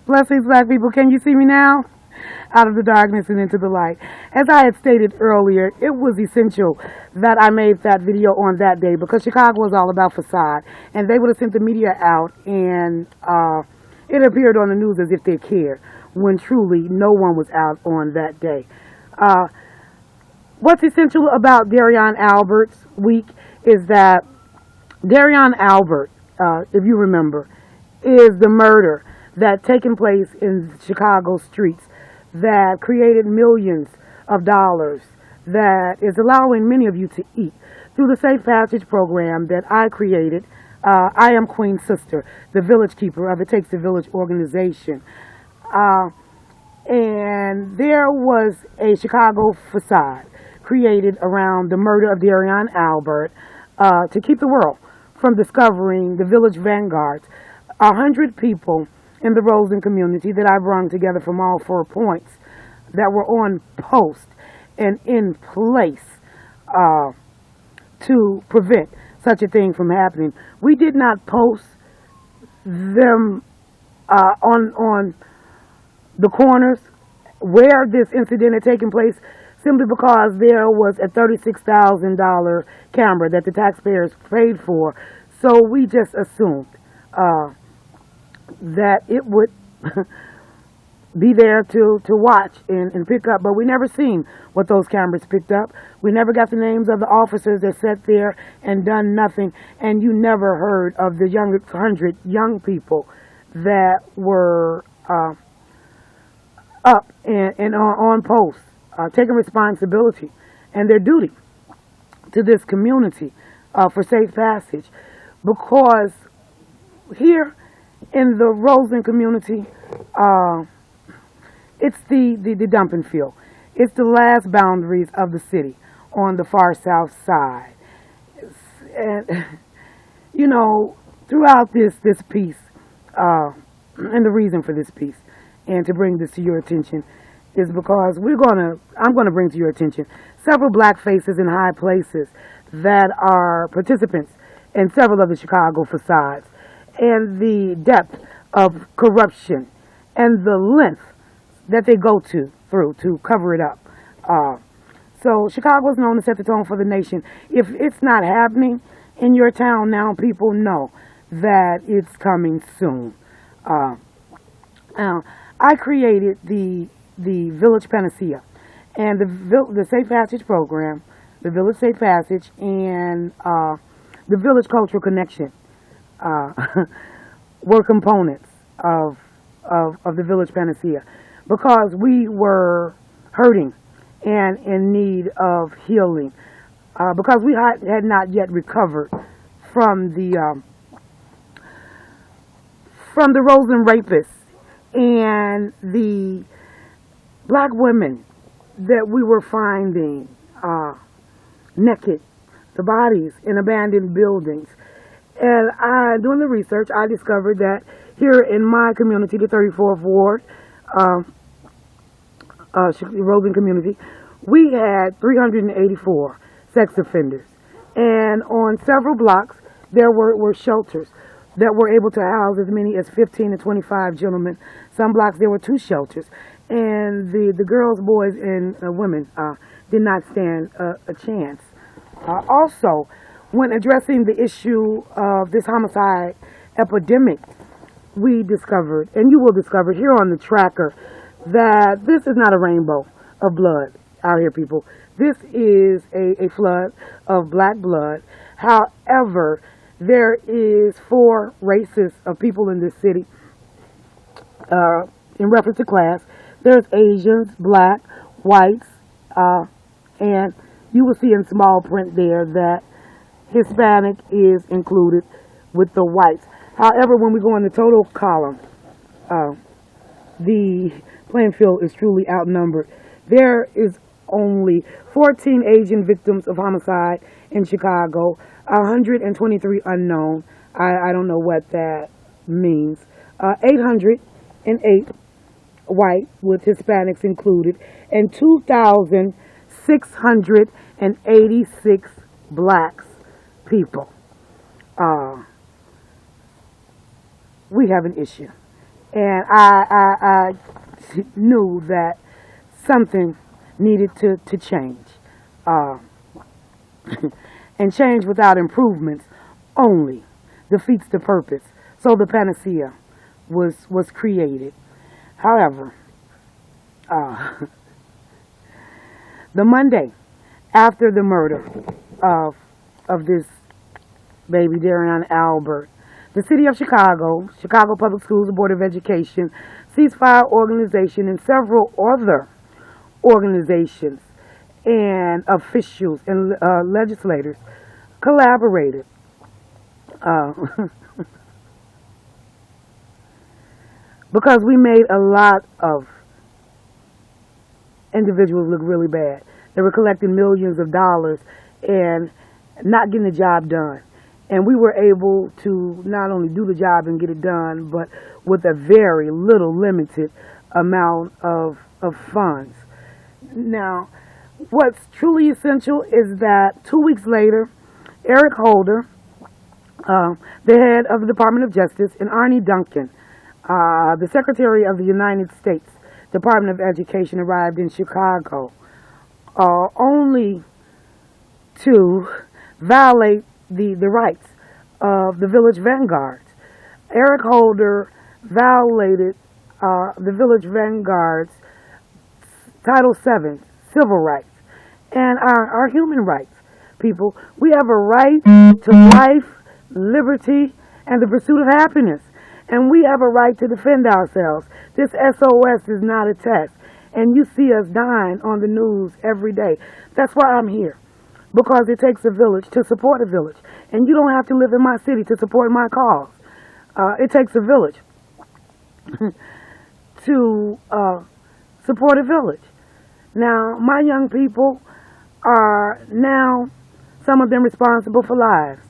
Blessings, black people. Can you see me now? Out of the darkness and into the light. As I had stated earlier, it was essential that I made that video on that day because Chicago was all about Facade. And they would have sent the media out and it appeared on the news as if they cared, when truly no one was out on that day. What's essential about Derrion Albert's week is that Derrion Albert, if you remember, is the murder that taken place in Chicago streets that created millions of dollars that is allowing many of you to eat through the Safe Passage program that I created. I am Queen's sister, the village keeper of It Takes a Village organization. And there was a Chicago facade created around the murder of Derrion Albert to keep the world from discovering the village vanguards. 100 people in the Rosen community that I brought together from all 4 points that were on post and in place to prevent such a thing from happening. We did not post them on the corners where this incident had taken place simply because there was a $36,000 camera that the taxpayers paid for. So we just assumed that it would be there to watch and pick up, but we never seen what those cameras picked up. We never got the names of the officers that sat there and done nothing, and you never heard of the 100 young people that were up and on post, taking responsibility and their duty to this community for safe passage, because here in the Rosen community, it's the dumping field. It's the last boundaries of the city on the far south side. And, you know, throughout this piece, and the reason for this piece, and to bring this to your attention, is because I'm gonna bring to your attention several black faces in high places that are participants in several of the Chicago facades, and the depth of corruption and the length that they go through to cover it up. So Chicago is known to set the tone for the nation. If it's not happening in your town now, people know that it's coming soon. Now, I created the Village Panacea and the Safe Passage program, the Village Safe Passage, and the Village Cultural Connection were components of the Village Panacea because we were hurting and in need of healing because we had not yet recovered from the Rosen rapists and the black women that we were finding naked, the bodies in abandoned buildings. And doing the research, I discovered that here in my community, the 34th Ward, Rosen community, we had 384 sex offenders. And on several blocks, there were shelters that were able to house as many as 15 to 25 gentlemen. Some blocks, there were 2 shelters. And the girls, boys, and women did not stand a chance. Also, when addressing the issue of this homicide epidemic, we discovered, and you will discover here on the tracker, that this is not a rainbow of blood out here, people. This is a flood of black blood. However, there is 4 races of people in this city in reference to class. There's Asians, black, whites, and you will see in small print there that Hispanic is included with the whites. However, when we go in the total column, the playing field is truly outnumbered. There is only 14 Asian victims of homicide in Chicago, 123 unknown. I don't know what that means. 808 white with Hispanics included, and 2,686 blacks people. We have an issue. And I knew that something needed to change. Uh, and change without improvements only defeats the purpose. So the panacea was created. However, uh, the Monday after the murder of this baby Derrion Albert, the city of Chicago, Chicago Public Schools Board of Education, Ceasefire Organization, and several other organizations and officials and legislators collaborated uh, because we made a lot of individuals look really bad. They were collecting millions of dollars and not getting the job done. And we were able to not only do the job and get it done, but with a very little limited amount of funds. Now, what's truly essential is that 2 weeks later, Eric Holder, the head of the Department of Justice, and Arnie Duncan, the Secretary of the United States Department of Education, arrived in Chicago, only to violate the rights of the Village Vanguards. Eric Holder violated the Village Vanguards Title VII, civil rights, and our human rights. People, we have a right to life, liberty, and the pursuit of happiness. And we have a right to defend ourselves. This SOS is not a test. And you see us dying on the news every day. That's why I'm here. Because it takes a village to support a village. And you don't have to live in my city to support my cause. It takes a village to support a village. Now, my young people are now, some of them responsible for lives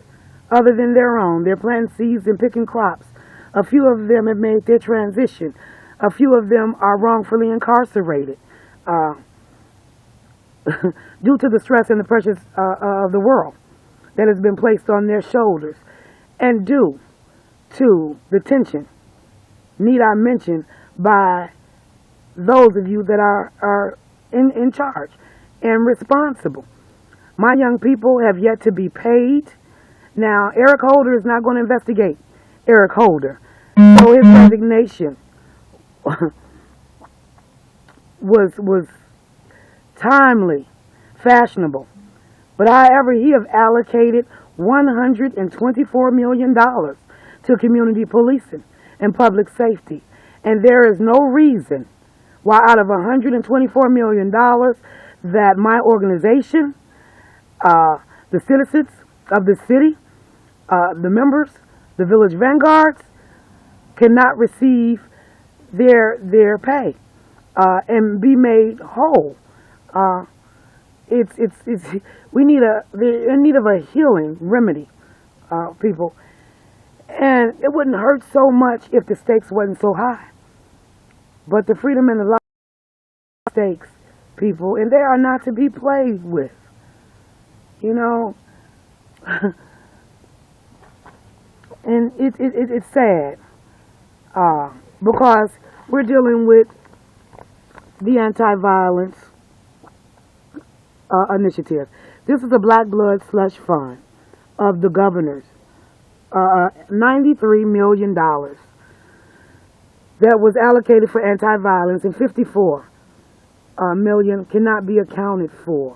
other than their own. They're planting seeds and picking crops. A few of them have made their transition. A few of them are wrongfully incarcerated due to the stress and the pressures of the world that has been placed on their shoulders, and due to the tension, need I mention, by those of you that are in charge and responsible. My young people have yet to be paid. Now, Eric Holder is not going to investigate Eric Holder. So his resignation was timely, fashionable. But however, he have allocated $124 million to community policing and public safety. And there is no reason why out of $124 million that my organization, the citizens of the city, the members, the Village Vanguards, cannot receive their pay and be made whole. They're in need of a healing remedy, people. And it wouldn't hurt so much if the stakes wasn't so high. But the freedom and the life stakes, people, and they are not to be played with. You know, and it's sad because we're dealing with the anti-violence initiative. This is a black blood slush fund of the governor's, $93 million that was allocated for anti-violence, and 54 million cannot be accounted for.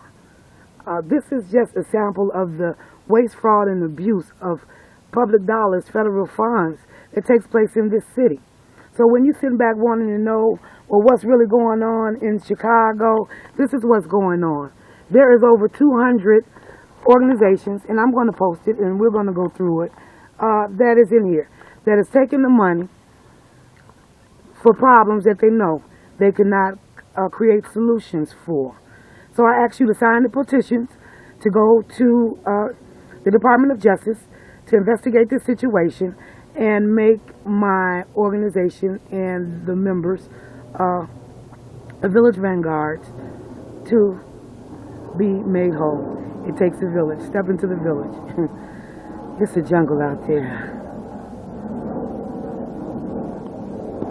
This is just a sample of the waste, fraud, and abuse of public dollars, federal funds that takes place in this city. So when you sit back wanting to know, well, what's really going on in Chicago, this is what's going on. There is over 200 organizations, and I'm going to post it, and we're going to go through it, that is in here, that is taking the money for problems that they know they cannot create solutions for. So I ask you to sign the petitions to go to the Department of Justice to investigate this situation and make my organization and the members the Village Vanguards to be made whole. It takes a village. Step into the village. It's a jungle out there.